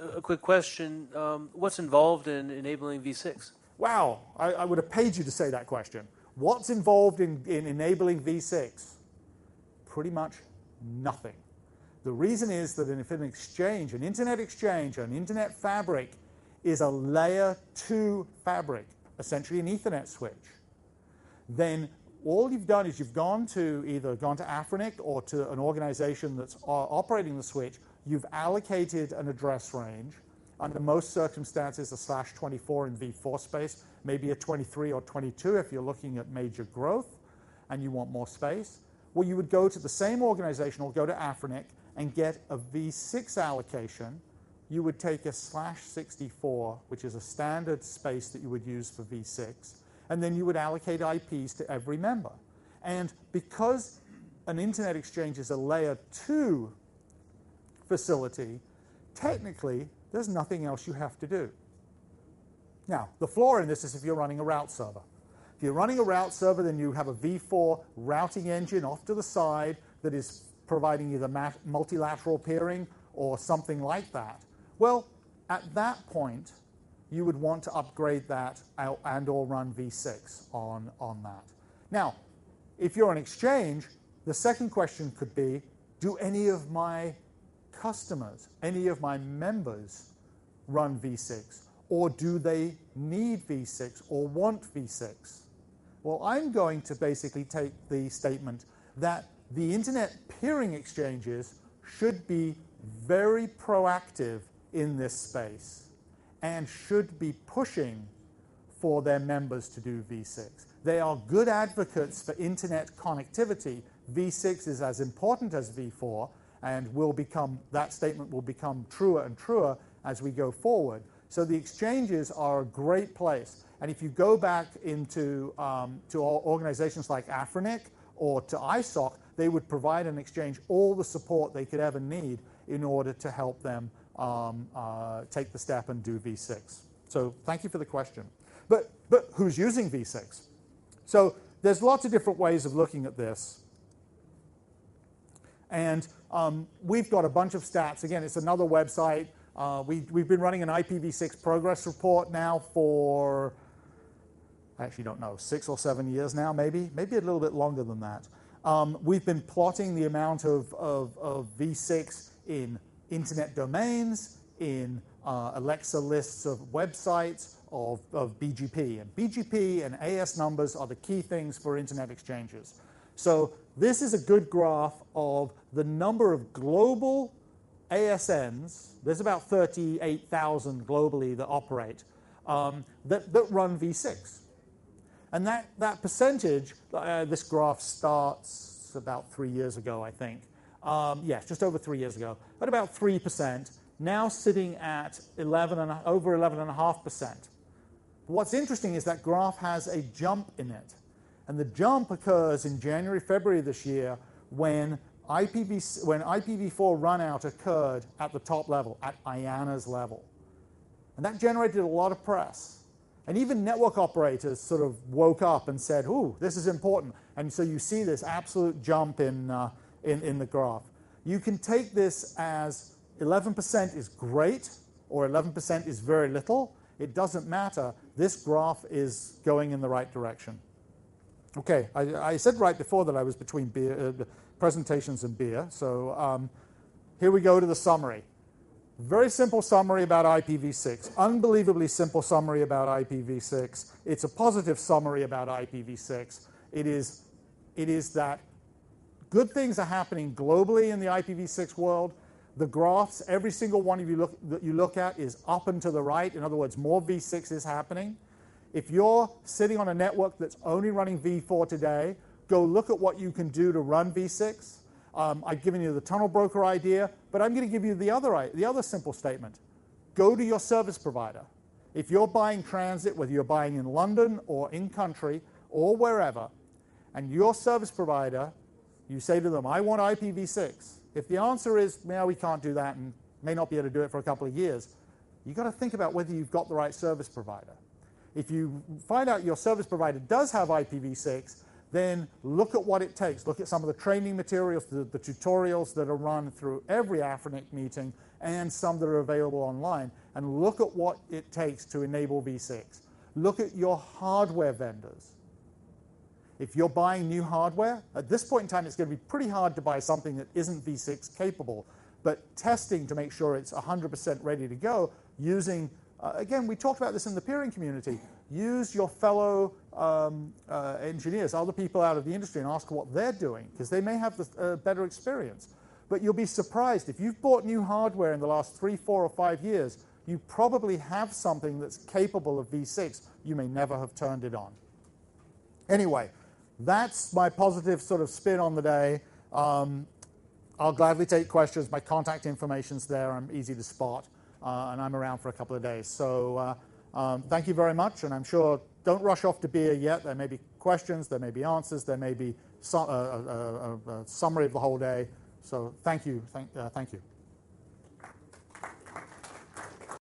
A quick question. What's involved in enabling V6? Wow, I would have paid you to say that question. What's involved in enabling V6? Pretty much nothing. The reason is that if an exchange, an internet exchange, an internet fabric is a layer 2 fabric, essentially an Ethernet switch, then all you've done is you've either gone to Afrinic or to an organization that's operating the switch. You've allocated an address range. Under most circumstances, a /24 in V4 space, maybe a 23 or 22 if you're looking at major growth and you want more space. Well, you would go to the same organization or go to Afrinic and get a V6 allocation. You would take a /64, which is a standard space that you would use for V6, and then you would allocate IPs to every member. And because an internet exchange is a layer 2 facility, technically, there's nothing else you have to do. Now, the flaw in this is if you're running a route server. If you're running a route server, then you have a V4 routing engine off to the side that is providing either multilateral peering or something like that. Well, at that point, you would want to upgrade that and or run V6 on that. Now, if you're an exchange, the second question could be, do any of my customers, any of my members run V6? Or do they need V6 or want V6? Well, I'm going to basically take the statement that the internet peering exchanges should be very proactive in this space and should be pushing for their members to do V6. They are good advocates for internet connectivity. V6 is as important as V4, and that statement will become truer and truer as we go forward. So the exchanges are a great place. And if you go back into to organizations like Afrinic or to ISOC, they would provide an exchange all the support they could ever need in order to help them take the step and do V6. So thank you for the question. But who's using V6? So there's lots of different ways of looking at this. And we've got a bunch of stats. Again, it's another website. We've been running an IPv6 progress report now for, I actually don't know, 6 or 7 years now, maybe a little bit longer than that. We've been plotting the amount of V6 in internet domains, in Alexa lists of websites, of BGP. And BGP and AS numbers are the key things for internet exchanges. So this is a good graph of the number of global ASNs. There's about 38,000 globally that operate that run V6. And that percentage, this graph starts about 3 years ago, I think. Yes, just over 3 years ago, at about 3%, now sitting at over 11.5%. What's interesting is that graph has a jump in it. And the jump occurs in January, February this year when IPv4 runout occurred at the top level, at IANA's level. And that generated a lot of press. And even network operators sort of woke up and said, ooh, this is important. And so you see this absolute jump in the graph. You can take this as 11% is great or 11% is very little. It doesn't matter. This graph is going in the right direction. Okay, I said right before that I was between presentations and beer. So here we go to the summary. Very simple summary about IPv6. Unbelievably simple summary about IPv6. It's a positive summary about IPv6. It is that good things are happening globally in the IPv6 world. The graphs, every single one of you that you look at is up and to the right. In other words, more V6 is happening. If you're sitting on a network that's only running V4 today, go look at what you can do to run V6. I've given you the tunnel broker idea, but I'm going to give you the other simple statement. Go to your service provider. If you're buying transit, whether you're buying in London or in country or wherever, and your service provider, you say to them, I want IPv6. If the answer is, no, we can't do that and may not be able to do it for a couple of years, you've got to think about whether you've got the right service provider. If you find out your service provider does have IPv6, then look at what it takes. Look at some of the training materials, the tutorials that are run through every Afrinic meeting and some that are available online, and look at what it takes to enable V6. Look at your hardware vendors. If you're buying new hardware, at this point in time, it's going to be pretty hard to buy something that isn't V6 capable. But testing to make sure it's 100% ready to go using, again, we talked about this in the peering community, use your fellow engineers, other people out of the industry, and ask what they're doing, because they may have the better experience. But you'll be surprised. If you've bought new hardware in the last 3, 4, or 5 years, you probably have something that's capable of V6. You may never have turned it on. Anyway, that's my positive sort of spin on the day. I'll gladly take questions. My contact information's there. I'm easy to spot, and I'm around for a couple of days. So thank you very much, and I'm sure don't rush off to beer yet. There may be questions, there may be answers, there may be a summary of the whole day. So thank you. Thank you.